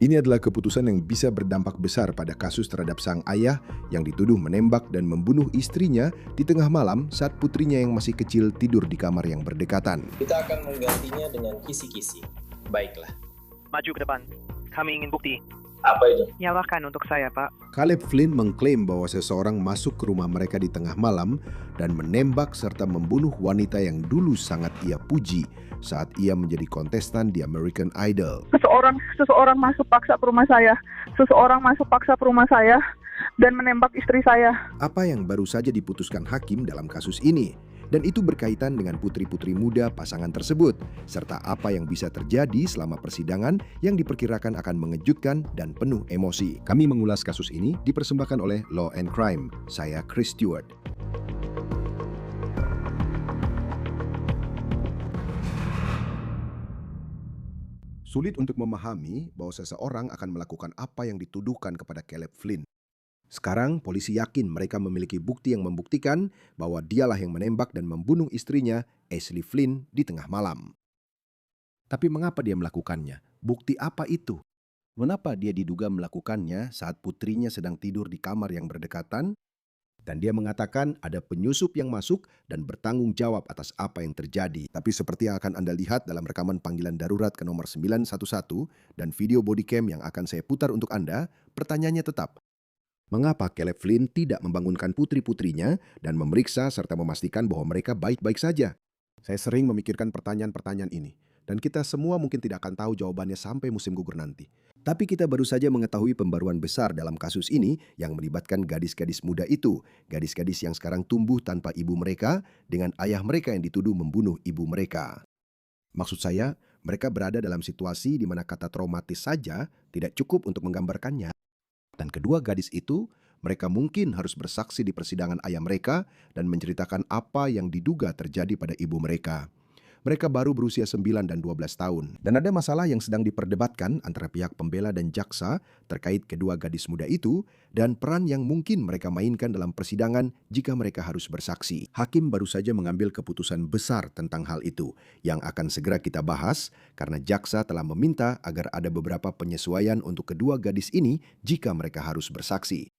Ini adalah keputusan yang bisa berdampak besar pada kasus terhadap sang ayah yang dituduh menembak dan membunuh istrinya di tengah malam saat putrinya yang masih kecil tidur di kamar yang berdekatan. Kita akan menggantinya dengan kisi-kisi. Baiklah. Maju ke depan. Kami ingin bukti. Apa itu? Nyalakan untuk saya, Pak. Caleb Flynn mengklaim bahwa seseorang masuk ke rumah mereka di tengah malam dan menembak serta membunuh wanita yang dulu sangat ia puji saat ia menjadi kontestan di American Idol. Seseorang masuk paksa ke rumah saya. Dan menembak istri saya. Apa yang baru saja diputuskan hakim dalam kasus ini? Dan itu berkaitan dengan putri-putri muda pasangan tersebut, serta apa yang bisa terjadi selama persidangan yang diperkirakan akan mengejutkan dan penuh emosi. Kami mengulas kasus ini dipersembahkan oleh Law and Crime. Saya Chris Stewart. Sulit untuk memahami bahwa seseorang akan melakukan apa yang dituduhkan kepada Caleb Flynn. Sekarang, polisi yakin mereka memiliki bukti yang membuktikan bahwa dialah yang menembak dan membunuh istrinya, Ashley Flynn, di tengah malam. Tapi mengapa dia melakukannya? Bukti apa itu? Mengapa dia diduga melakukannya saat putrinya sedang tidur di kamar yang berdekatan? Dan dia mengatakan ada penyusup yang masuk dan bertanggung jawab atas apa yang terjadi. Tapi seperti yang akan Anda lihat dalam rekaman panggilan darurat ke nomor 911 dan video body cam yang akan saya putar untuk Anda, pertanyaannya tetap, mengapa Caleb Flynn tidak membangunkan putri-putrinya dan memeriksa serta memastikan bahwa mereka baik-baik saja? Saya sering memikirkan pertanyaan-pertanyaan ini, dan kita semua mungkin tidak akan tahu jawabannya sampai musim gugur nanti. Tapi kita baru saja mengetahui pembaruan besar dalam kasus ini yang melibatkan gadis-gadis muda itu, gadis-gadis yang sekarang tumbuh tanpa ibu mereka dengan ayah mereka yang dituduh membunuh ibu mereka. Maksud saya, mereka berada dalam situasi di mana kata traumatis saja tidak cukup untuk menggambarkannya. Dan kedua gadis itu, mereka mungkin harus bersaksi di persidangan ayah mereka dan menceritakan apa yang diduga terjadi pada ibu mereka. Mereka baru berusia 9 dan 12 tahun. Dan ada masalah yang sedang diperdebatkan antara pihak pembela dan jaksa terkait kedua gadis muda itu dan peran yang mungkin mereka mainkan dalam persidangan jika mereka harus bersaksi. Hakim baru saja mengambil keputusan besar tentang hal itu yang akan segera kita bahas karena jaksa telah meminta agar ada beberapa penyesuaian untuk kedua gadis ini jika mereka harus bersaksi.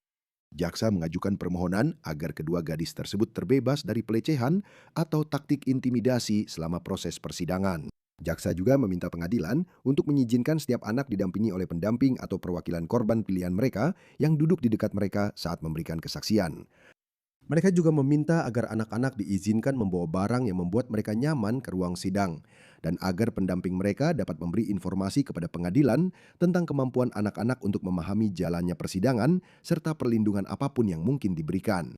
Jaksa mengajukan permohonan agar kedua gadis tersebut terbebas dari pelecehan atau taktik intimidasi selama proses persidangan. Jaksa juga meminta pengadilan untuk mengizinkan setiap anak didampingi oleh pendamping atau perwakilan korban pilihan mereka yang duduk di dekat mereka saat memberikan kesaksian. Mereka juga meminta agar anak-anak diizinkan membawa barang yang membuat mereka nyaman ke ruang sidang dan agar pendamping mereka dapat memberi informasi kepada pengadilan tentang kemampuan anak-anak untuk memahami jalannya persidangan serta perlindungan apapun yang mungkin diberikan.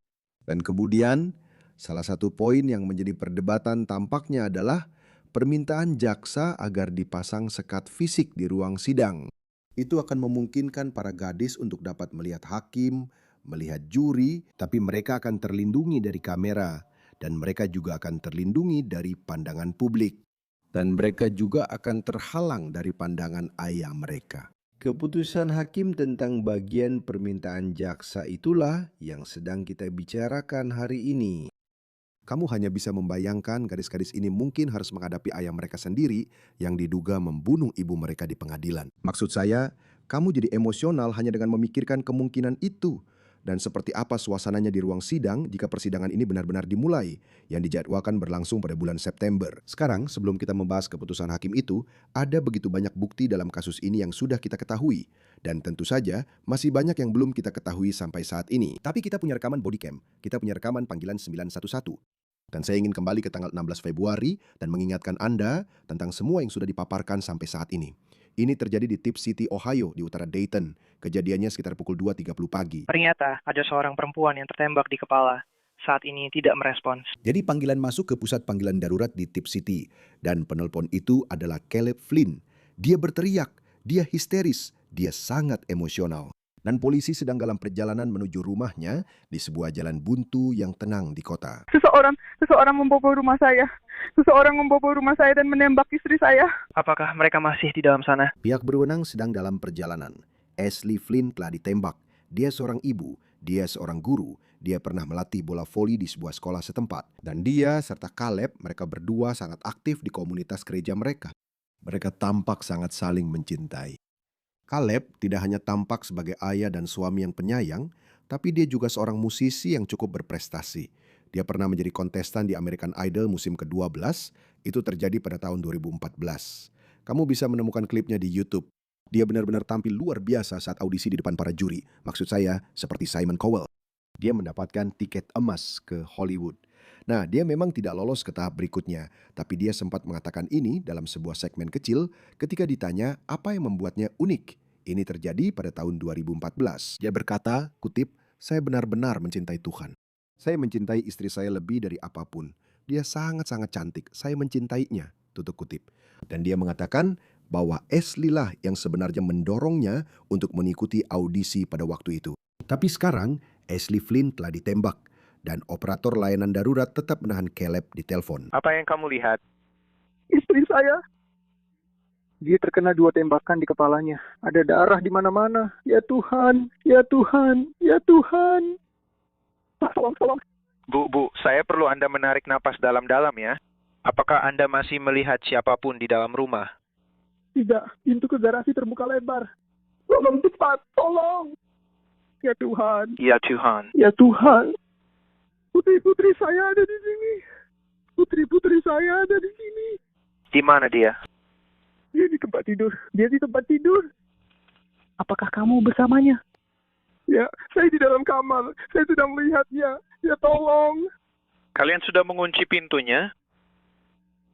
Dan kemudian, salah satu poin yang menjadi perdebatan tampaknya adalah permintaan jaksa agar dipasang sekat fisik di ruang sidang. Itu akan memungkinkan para gadis untuk dapat melihat hakim, melihat juri, tapi mereka akan terlindungi dari kamera dan mereka juga akan terlindungi dari pandangan publik. Dan mereka juga akan terhalang dari pandangan ayah mereka. Keputusan hakim tentang bagian permintaan jaksa itulah yang sedang kita bicarakan hari ini. Kamu hanya bisa membayangkan gadis-gadis ini mungkin harus menghadapi ayah mereka sendiri yang diduga membunuh ibu mereka di pengadilan. Maksud saya, kamu jadi emosional hanya dengan memikirkan kemungkinan itu. Dan seperti apa suasananya di ruang sidang jika persidangan ini benar-benar dimulai, yang dijadwalkan berlangsung pada bulan September. Sekarang, sebelum kita membahas keputusan hakim itu, ada begitu banyak bukti dalam kasus ini yang sudah kita ketahui. Dan tentu saja, masih banyak yang belum kita ketahui sampai saat ini. Tapi kita punya rekaman body cam, kita punya rekaman panggilan 911. Dan saya ingin kembali ke tanggal 16 Februari dan mengingatkan Anda tentang semua yang sudah dipaparkan sampai saat ini. Ini terjadi di Tipp City, Ohio, di utara Dayton. Kejadiannya sekitar pukul 2.30 pagi. Ternyata ada seorang perempuan yang tertembak di kepala. Saat ini tidak merespons. Jadi panggilan masuk ke pusat panggilan darurat di Tipp City. Dan penelpon itu adalah Caleb Flynn. Dia berteriak, dia histeris, dia sangat emosional. Dan polisi sedang dalam perjalanan menuju rumahnya di sebuah jalan buntu yang tenang di kota. Seseorang membobol rumah saya. Seseorang membobol rumah saya dan menembak istri saya. Apakah mereka masih di dalam sana? Pihak berwenang sedang dalam perjalanan. Ashley Flynn telah ditembak. Dia seorang ibu, dia seorang guru, dia pernah melatih bola voli di sebuah sekolah setempat. Dan dia serta Caleb, mereka berdua sangat aktif di komunitas gereja mereka. Mereka tampak sangat saling mencintai. Caleb tidak hanya tampak sebagai ayah dan suami yang penyayang, tapi dia juga seorang musisi yang cukup berprestasi. Dia pernah menjadi kontestan di American Idol musim ke-12, itu terjadi pada tahun 2014. Kamu bisa menemukan klipnya di YouTube. Dia benar-benar tampil luar biasa saat audisi di depan para juri. Maksud saya, seperti Simon Cowell. Dia mendapatkan tiket emas ke Hollywood. Nah, dia memang tidak lolos ke tahap berikutnya, tapi dia sempat mengatakan ini dalam sebuah segmen kecil ketika ditanya apa yang membuatnya unik. Ini terjadi pada tahun 2014. Dia berkata, kutip, "Saya benar-benar mencintai Tuhan. Saya mencintai istri saya lebih dari apapun. Dia sangat-sangat cantik. Saya mencintainya," tutup kutip. Dan dia mengatakan bahwa Ashley lah yang sebenarnya mendorongnya untuk mengikuti audisi pada waktu itu. Tapi sekarang, Ashley Flynn telah ditembak dan operator layanan darurat tetap menahan Caleb di telepon. Apa yang kamu lihat? Istri saya. Dia terkena 2 tembakan di kepalanya. Ada darah di mana-mana. Ya Tuhan, ya Tuhan, ya Tuhan. Pak, tolong. Bu, saya perlu Anda menarik napas dalam-dalam ya. Apakah Anda masih melihat siapapun di dalam rumah? Tidak, pintu ke garasi terbuka lebar. Tolong cepat, tolong. Ya Tuhan, Ya Tuhan. ya Tuhan. Putri-putri saya ada di sini. Putri-putri saya ada di sini. Di mana dia? Dia di tempat tidur. Dia di tempat tidur. Apakah kamu bersamanya? Ya, saya di dalam kamar. Saya sudah melihatnya. Ya tolong. Kalian sudah mengunci pintunya?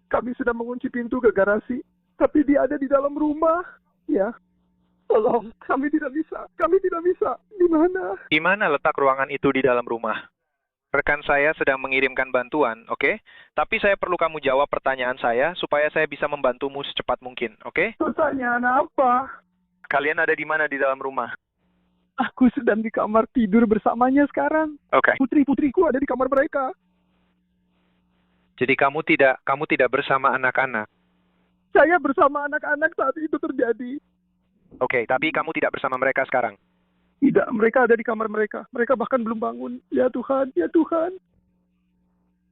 Kami sudah mengunci pintu ke garasi. Tapi dia ada di dalam rumah. Ya. Tolong, kami tidak bisa. Kami tidak bisa. Di mana? Di mana letak ruangan itu di dalam rumah? Rekan saya sedang mengirimkan bantuan, oke? Tapi saya perlu kamu jawab pertanyaan saya supaya saya bisa membantumu secepat mungkin, oke? Pertanyaan apa? Kalian ada di mana di dalam rumah? Aku sedang di kamar tidur bersamanya sekarang. Oke. Putri-putriku ada di kamar mereka. Jadi kamu tidak bersama anak-anak. Saya bersama anak-anak saat itu terjadi. Oke, tapi kamu tidak bersama mereka sekarang. Tidak, mereka ada di kamar mereka. Mereka bahkan belum bangun. Ya Tuhan, ya Tuhan.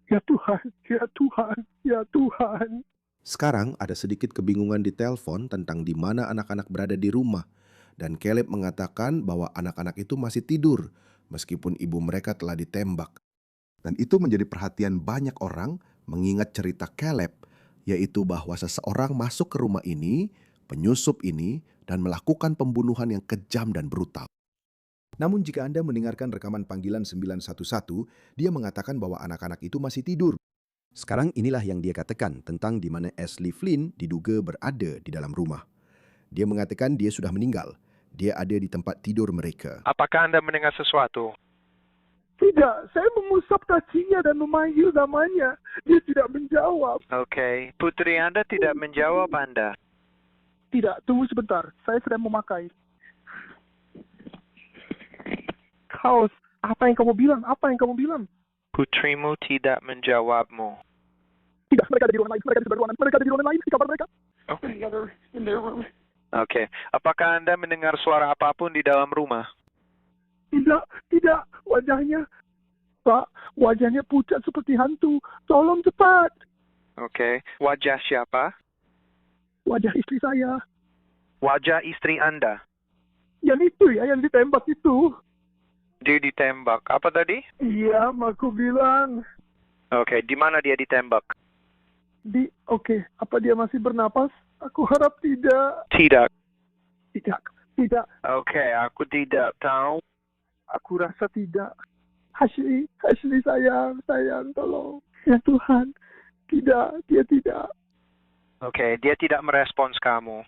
Ya Tuhan, ya Tuhan, ya Tuhan. Sekarang ada sedikit kebingungan di telepon tentang di mana anak-anak berada di rumah. Dan Caleb mengatakan bahwa anak-anak itu masih tidur meskipun ibu mereka telah ditembak. Dan itu menjadi perhatian banyak orang mengingat cerita Caleb, yaitu bahwa seseorang masuk ke rumah ini, penyusup ini, dan melakukan pembunuhan yang kejam dan brutal. Namun jika Anda mendengarkan rekaman panggilan 911, dia mengatakan bahwa anak-anak itu masih tidur. Sekarang inilah yang dia katakan tentang di mana Ashley Flynn diduga berada di dalam rumah. Dia mengatakan dia sudah meninggal. Dia ada di tempat tidur mereka. Apakah Anda mendengar sesuatu? Tidak, saya mengusap kakinya dan memanggil namanya. Dia tidak menjawab. Oke, putri Anda tidak menjawab Anda. Tidak, tunggu sebentar. Saya sedang memakai. Kaos, apa yang kamu bilang? Apa yang kamu bilang? Putrimu tidak menjawabmu. Tidak, mereka ada di ruangan lain. Mereka ada di ruangan. Mereka ada di ruangan lain, di kamar mereka. Oh. In their room. Oke, apakah Anda mendengar suara apapun di dalam rumah? Tidak. Wajahnya, Pak, wajahnya pucat seperti hantu. Tolong cepat. Oke, wajah siapa? Wajah istri saya. Wajah istri Anda. Yang itu ya, yang ditembak itu. Dia ditembak. Apa tadi? Iya, aku bilang. Oke, di mana dia ditembak? Oke, apa dia masih bernapas? Aku harap tidak. Tidak. Tidak. Oke, aku tidak tahu. Aku rasa tidak. Ashley sayang, tolong. Ya Tuhan, tidak, dia tidak. Oke, dia tidak merespons kamu.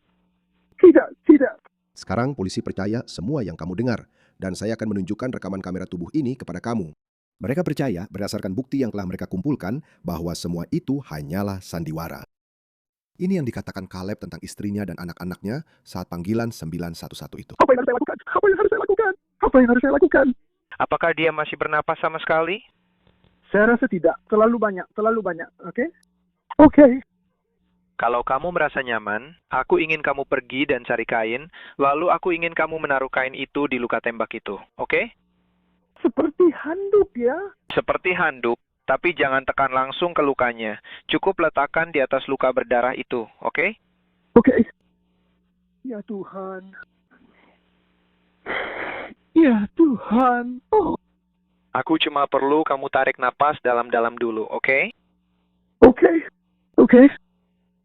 Tidak. Sekarang polisi percaya semua yang kamu dengar, dan saya akan menunjukkan rekaman kamera tubuh ini kepada kamu. Mereka percaya berdasarkan bukti yang telah mereka kumpulkan bahwa semua itu hanyalah sandiwara. Ini yang dikatakan Caleb tentang istrinya dan anak-anaknya saat panggilan 911 itu. Apa yang harus saya lakukan? Apakah dia masih bernapas sama sekali? Saya rasa tidak. Terlalu banyak. Oke. Kalau kamu merasa nyaman, aku ingin kamu pergi dan cari kain, lalu aku ingin kamu menaruh kain itu di luka tembak itu, oke? Seperti handuk ya. Seperti handuk, tapi jangan tekan langsung ke lukanya. Cukup letakkan di atas luka berdarah itu, oke? Oke. Ya Tuhan. Ya Tuhan. Oh, Aku cuma perlu kamu tarik napas dalam-dalam dulu, oke? oke. Oke.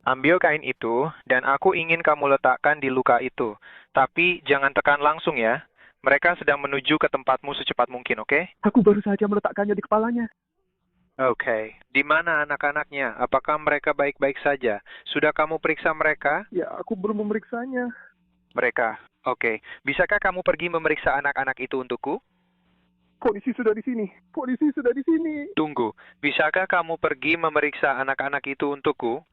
Ambil kain itu, dan aku ingin kamu letakkan di luka itu. Tapi jangan tekan langsung ya. Mereka sedang menuju ke tempatmu secepat mungkin, oke? Aku baru saja meletakkannya di kepalanya. Oke. Di mana anak-anaknya? Apakah mereka baik-baik saja? Sudah kamu periksa mereka? Ya, aku belum memeriksanya. Mereka. Oke. Bisakah kamu pergi memeriksa anak-anak itu untukku? Polisi sudah di sini. Polisi sudah di sini. Tunggu. Bisakah kamu pergi memeriksa anak-anak itu untukku?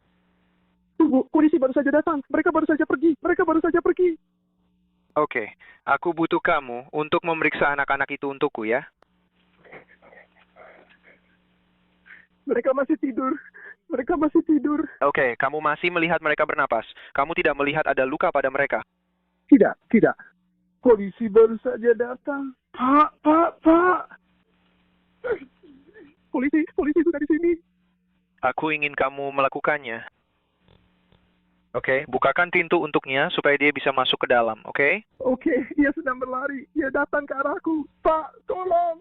Tunggu, polisi baru saja datang. Mereka baru saja pergi. Mereka baru saja pergi. Oke. Aku butuh kamu untuk memeriksa anak-anak itu untukku ya. Mereka masih tidur. Mereka masih tidur. Oke. Kamu masih melihat mereka bernapas. Kamu tidak melihat ada luka pada mereka. Tidak, tidak. Polisi baru saja datang. Pak. Polisi sudah di sini. Aku ingin kamu melakukannya. Oke. Bukakan pintu untuknya supaya dia bisa masuk ke dalam, oke? Oke, dia sedang berlari. Dia datang ke arahku. Pak, tolong.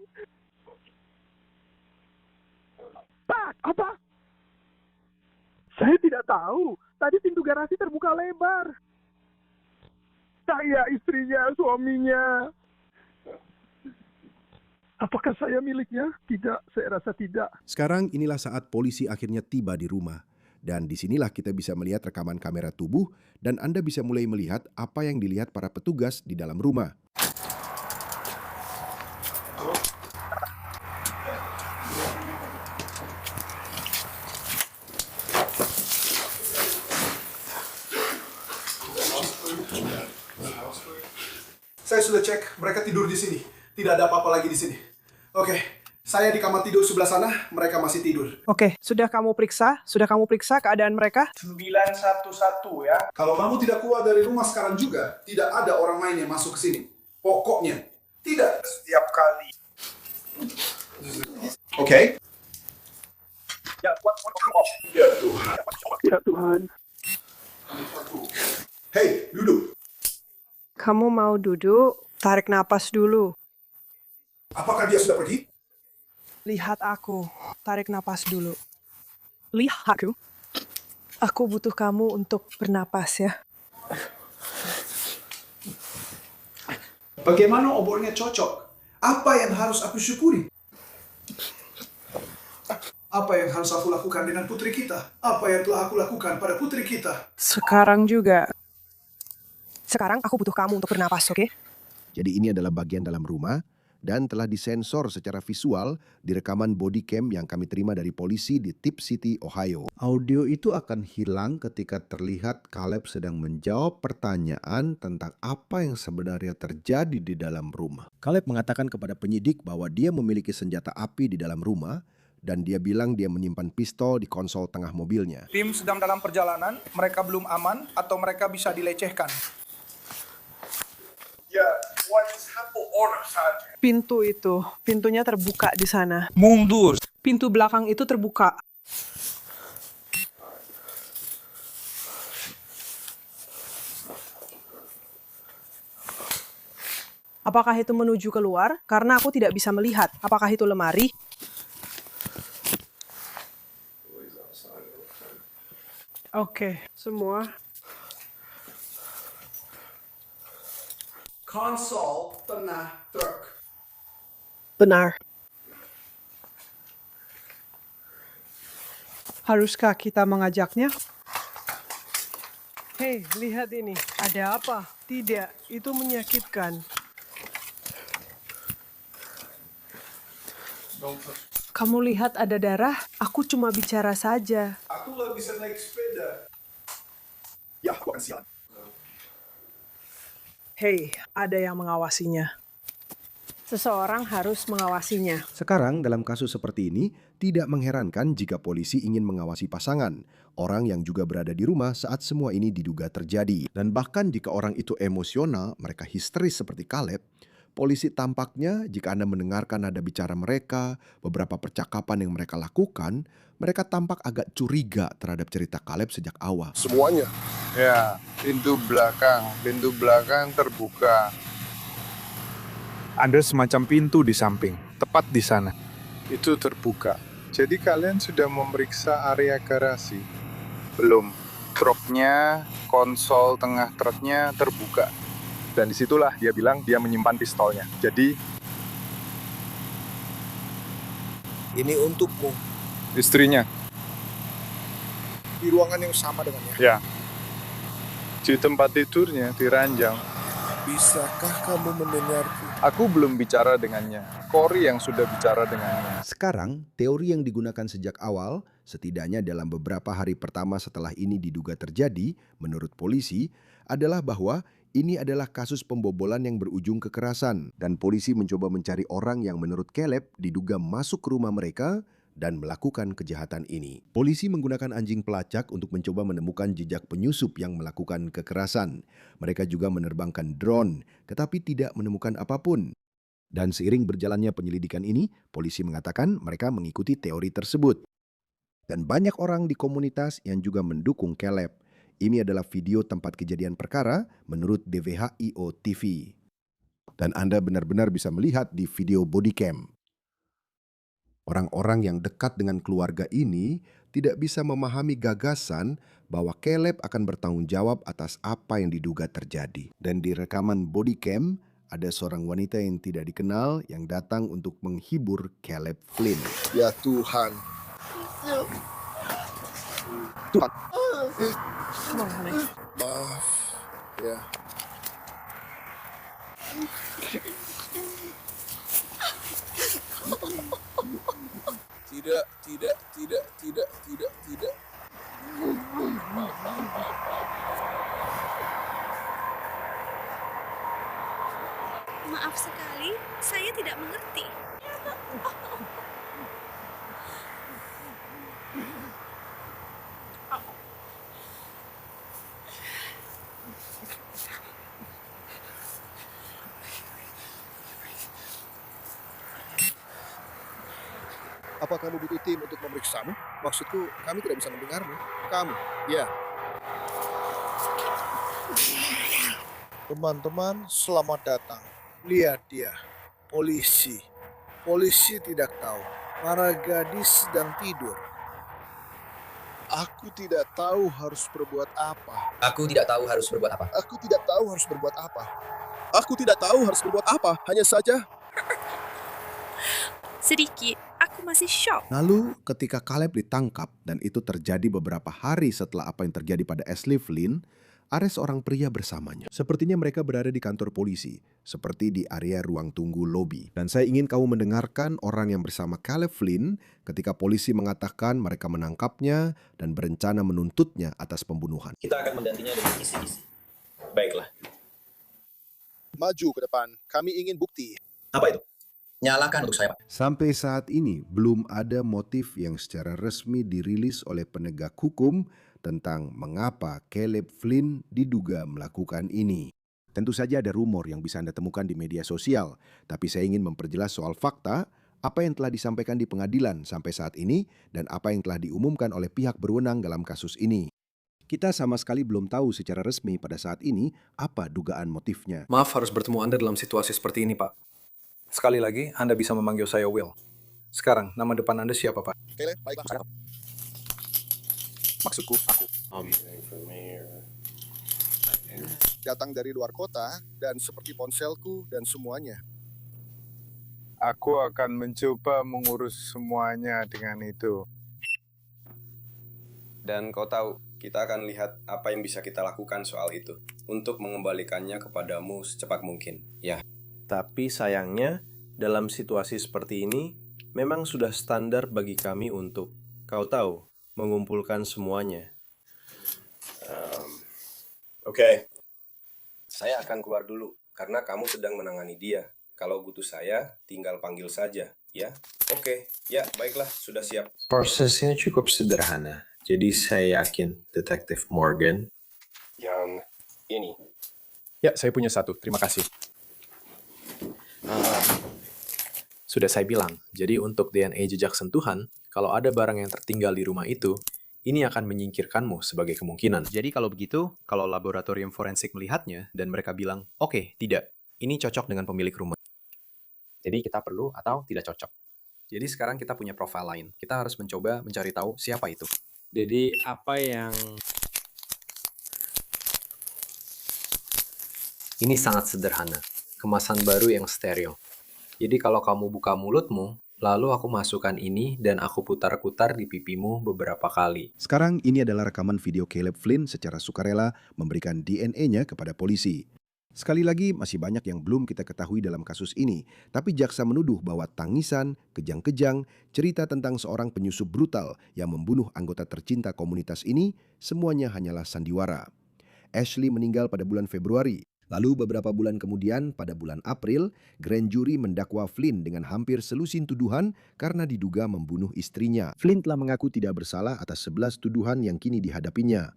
Pak, apa? Saya tidak tahu. Tadi pintu garasi terbuka lebar. Saya istrinya, suaminya. Apakah saya miliknya? Tidak, saya rasa tidak. Sekarang inilah saat polisi akhirnya tiba di rumah. Dan disinilah kita bisa melihat rekaman kamera tubuh dan Anda bisa mulai melihat apa yang dilihat para petugas di dalam rumah. Saya sudah cek, mereka tidur di sini. Tidak ada apa-apa lagi di sini. Oke, saya di kamar tidur sebelah sana, mereka masih tidur. Oke, sudah kamu periksa? Sudah kamu periksa keadaan mereka? 911 ya. Kalau kamu tidak keluar dari rumah sekarang juga, tidak ada orang lain yang masuk ke sini. Pokoknya, tidak setiap kali. Oke. Ya Tuhan. Ya Tuhan. Hei, duduk. Kamu mau duduk? Tarik napas dulu. Apakah dia sudah pergi? Lihat aku. Tarik napas dulu. Lihat aku. Aku butuh kamu untuk bernapas ya. Bagaimana obornya cocok? Apa yang harus aku syukuri? Apa yang harus aku lakukan dengan putri kita? Apa yang telah aku lakukan pada putri kita? Sekarang juga. Sekarang aku butuh kamu untuk bernapas, oke? Jadi ini adalah bagian dalam rumah dan telah disensor secara visual di rekaman body cam yang kami terima dari polisi di Tip City, Ohio. Audio itu akan hilang ketika terlihat Caleb sedang menjawab pertanyaan tentang apa yang sebenarnya terjadi di dalam rumah. Caleb mengatakan kepada penyidik bahwa dia memiliki senjata api di dalam rumah dan dia bilang dia menyimpan pistol di konsol tengah mobilnya. Tim sedang dalam perjalanan, mereka belum aman atau mereka bisa dilecehkan. Ya, what is happening, order, Sergeant? Pintunya terbuka di sana. Mundur. Pintu belakang itu terbuka. Apakah itu menuju keluar? Karena aku tidak bisa melihat. Apakah itu lemari? Oke, semua. Konsol tengah truk. Benar. Haruskah kita mengajaknya? Hei, lihat ini. Ada apa? Tidak, itu menyakitkan. Kamu lihat ada darah? Aku cuma bicara saja. Aku nggak bisa naik sepeda. Ya, aku akan sialan. Hei, ada yang mengawasinya. Seseorang harus mengawasinya. Sekarang dalam kasus seperti ini, tidak mengherankan jika polisi ingin mengawasi pasangan, orang yang juga berada di rumah saat semua ini diduga terjadi. Dan bahkan jika orang itu emosional, mereka histeris seperti Caleb, polisi tampaknya jika Anda mendengarkan nada bicara mereka, beberapa percakapan yang mereka lakukan, mereka tampak agak curiga terhadap cerita Caleb sejak awal. Semuanya. Ya, pintu belakang terbuka. Ada semacam pintu di samping, tepat di sana. Itu terbuka. Jadi kalian sudah memeriksa area garasi? Belum. Truknya, konsol tengah truknya terbuka. Dan disitulah dia bilang dia menyimpan pistolnya. Jadi, Ini untukmu. istrinya, Di ruangan yang sama dengannya. ya, di tempat tidurnya, di ranjang. Bisakah kamu mendengarku? Aku belum bicara dengannya. Cory yang sudah bicara dengannya. Sekarang, teori yang digunakan sejak awal, setidaknya dalam beberapa hari pertama setelah ini diduga terjadi, menurut polisi, adalah bahwa ini adalah kasus pembobolan yang berujung kekerasan dan polisi mencoba mencari orang yang menurut Caleb diduga masuk ke rumah mereka dan melakukan kejahatan ini. Polisi menggunakan anjing pelacak untuk mencoba menemukan jejak penyusup yang melakukan kekerasan. Mereka juga menerbangkan drone, tetapi tidak menemukan apapun. Dan seiring berjalannya penyelidikan ini, polisi mengatakan mereka mengikuti teori tersebut. Dan banyak orang di komunitas yang juga mendukung Caleb. Ini adalah video tempat kejadian perkara menurut DVHIO TV. Dan Anda benar-benar bisa melihat di video bodycam. Orang-orang yang dekat dengan keluarga ini tidak bisa memahami gagasan bahwa Caleb akan bertanggung jawab atas apa yang diduga terjadi. Dan di rekaman bodycam, ada seorang wanita yang tidak dikenal yang datang untuk menghibur Caleb Flynn. Ya Tuhan. Tuhan. Come on, honey. Maaf. Ya. Tidak. Maaf sekali, saya tidak mengerti. Apa kamu butuh tim untuk memeriksamu? Maksudku, kami tidak bisa mendengarmu. Kamu, ya. Teman-teman, selamat datang. Lihat dia, polisi. Polisi tidak tahu. Para gadis sedang tidur. Aku tidak tahu harus berbuat apa. Aku tidak tahu harus berbuat apa. Aku tidak tahu harus berbuat apa. Aku tidak tahu harus berbuat apa. Hanya saja, Sedikit, aku masih shock. Lalu ketika Caleb ditangkap dan itu terjadi beberapa hari setelah apa yang terjadi pada Ashley Flynn, ada seorang pria bersamanya. Sepertinya mereka berada di kantor polisi, seperti di area ruang tunggu lobi. Dan saya ingin kamu mendengarkan orang yang bersama Caleb Flynn ketika polisi mengatakan mereka menangkapnya dan berencana menuntutnya atas pembunuhan. Kita akan menggantinya dengan kisi-kisi. Baiklah. maju ke depan. Kami ingin bukti. Apa itu? Nyalakan untuk saya, Pak. Sampai saat ini belum ada motif yang secara resmi dirilis oleh penegak hukum tentang mengapa Caleb Flynn diduga melakukan ini. Tentu saja ada rumor yang bisa Anda temukan di media sosial, tapi saya ingin memperjelas soal fakta, apa yang telah disampaikan di pengadilan sampai saat ini, dan apa yang telah diumumkan oleh pihak berwenang dalam kasus ini. Kita sama sekali belum tahu secara resmi pada saat ini apa dugaan motifnya. Maaf harus bertemu Anda dalam situasi seperti ini, Pak. Sekali lagi, Anda bisa memanggil saya Will. Sekarang, nama depan Anda siapa, Pak? Oke, baiklah. Maksudku, aku. Datang dari luar kota, dan seperti ponselku dan semuanya. Aku akan mencoba mengurus semuanya dengan itu. Dan kau tahu, kita akan lihat apa yang bisa kita lakukan soal itu untuk mengembalikannya kepadamu secepat mungkin. Ya. Tapi sayangnya, dalam situasi seperti ini, memang sudah standar bagi kami untuk, kau tahu, mengumpulkan semuanya. Oke. Saya akan keluar dulu, karena kamu sedang menangani dia. Kalau butuh saya, tinggal panggil saja, ya? Oke, ya, baiklah, sudah siap. Prosesnya cukup sederhana. Jadi saya yakin, Detektif Morgan. Yang ini. Ya, saya punya satu. Terima kasih. Sudah saya bilang, jadi untuk DNA jejak sentuhan, kalau ada barang yang tertinggal di rumah itu, ini akan menyingkirkanmu sebagai kemungkinan. Jadi kalau begitu, kalau laboratorium forensik melihatnya dan mereka bilang, oke, tidak, ini cocok dengan pemilik rumah. Jadi kita perlu atau tidak cocok. Jadi sekarang kita punya profil lain. Kita harus mencoba mencari tahu siapa itu. Jadi apa yang Ini sangat sederhana. Kemasan baru yang stereo. Jadi kalau kamu buka mulutmu, lalu aku masukkan ini dan aku putar-putar di pipimu beberapa kali. Sekarang ini adalah rekaman video Caleb Flynn secara sukarela memberikan DNA-nya kepada polisi. Sekali lagi, masih banyak yang belum kita ketahui dalam kasus ini, tapi jaksa menuduh bahwa tangisan, kejang-kejang, cerita tentang seorang penyusup brutal yang membunuh anggota tercinta komunitas ini, semuanya hanyalah sandiwara. Ashley meninggal pada bulan Februari. Lalu beberapa bulan kemudian, pada bulan April, grand jury mendakwa Flynn dengan hampir selusin tuduhan karena diduga membunuh istrinya. Flynn telah mengaku tidak bersalah atas 11 tuduhan yang kini dihadapinya.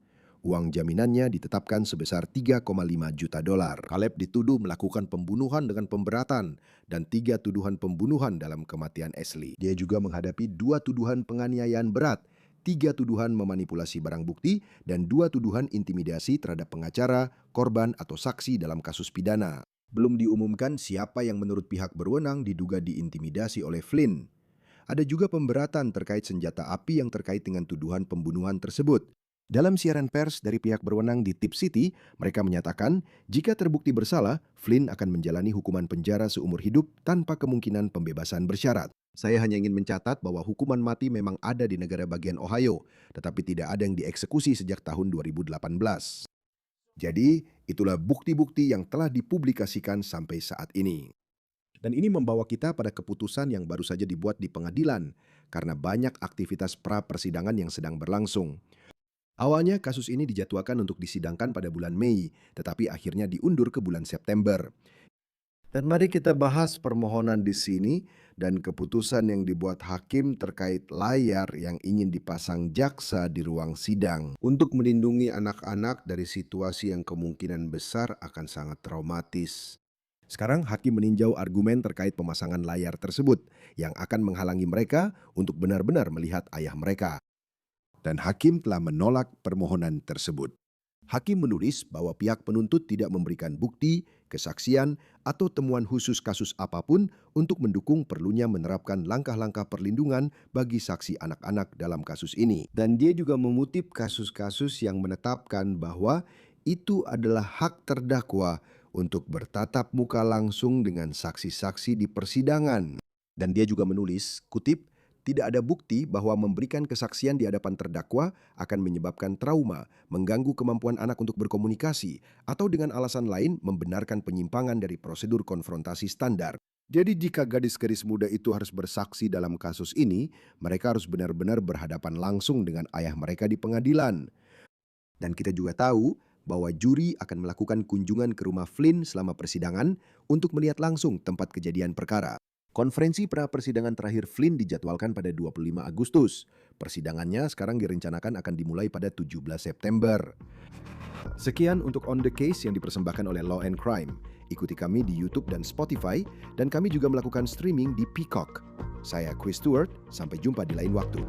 Uang jaminannya ditetapkan sebesar $3,5 juta. Caleb dituduh melakukan pembunuhan dengan pemberatan dan 3 tuduhan pembunuhan dalam kematian Ashley. Dia juga menghadapi 2 tuduhan penganiayaan berat, 3 tuduhan memanipulasi barang bukti, dan 2 tuduhan intimidasi terhadap pengacara, korban, atau saksi dalam kasus pidana. Belum diumumkan siapa yang menurut pihak berwenang diduga diintimidasi oleh Flynn. Ada juga pemberatan terkait senjata api yang terkait dengan tuduhan pembunuhan tersebut. Dalam siaran pers dari pihak berwenang di Tip City, mereka menyatakan jika terbukti bersalah, Flynn akan menjalani hukuman penjara seumur hidup tanpa kemungkinan pembebasan bersyarat. Saya hanya ingin mencatat bahwa hukuman mati memang ada di negara bagian Ohio, tetapi tidak ada yang dieksekusi sejak tahun 2018. Jadi, itulah bukti-bukti yang telah dipublikasikan sampai saat ini. Dan ini membawa kita pada keputusan yang baru saja dibuat di pengadilan, karena banyak aktivitas pra-persidangan yang sedang berlangsung. Awalnya kasus ini dijadwalkan untuk disidangkan pada bulan Mei, tetapi akhirnya diundur ke bulan September. Dan mari kita bahas permohonan di sini dan keputusan yang dibuat hakim terkait layar yang ingin dipasang jaksa di ruang sidang untuk melindungi anak-anak dari situasi yang kemungkinan besar akan sangat traumatis. Sekarang hakim meninjau argumen terkait pemasangan layar tersebut yang akan menghalangi mereka untuk benar-benar melihat ayah mereka. Dan hakim telah menolak permohonan tersebut. Hakim menulis bahwa pihak penuntut tidak memberikan bukti, kesaksian, atau temuan khusus kasus apapun untuk mendukung perlunya menerapkan langkah-langkah perlindungan bagi saksi anak-anak dalam kasus ini. Dan dia juga mengutip kasus-kasus yang menetapkan bahwa itu adalah hak terdakwa untuk bertatap muka langsung dengan saksi-saksi di persidangan. Dan dia juga menulis, kutip, tidak ada bukti bahwa memberikan kesaksian di hadapan terdakwa akan menyebabkan trauma, mengganggu kemampuan anak untuk berkomunikasi, atau dengan alasan lain membenarkan penyimpangan dari prosedur konfrontasi standar. Jadi jika gadis-gadis muda itu harus bersaksi dalam kasus ini, mereka harus benar-benar berhadapan langsung dengan ayah mereka di pengadilan. Dan kita juga tahu bahwa juri akan melakukan kunjungan ke rumah Flynn selama persidangan untuk melihat langsung tempat kejadian perkara. Konferensi pra-persidangan terakhir Flynn dijadwalkan pada 25 Agustus. Persidangannya sekarang direncanakan akan dimulai pada 17 September. Sekian untuk On The Case yang dipersembahkan oleh Law and Crime. Ikuti kami di YouTube dan Spotify, dan kami juga melakukan streaming di Peacock. Saya Chris Stewart, sampai jumpa di lain waktu.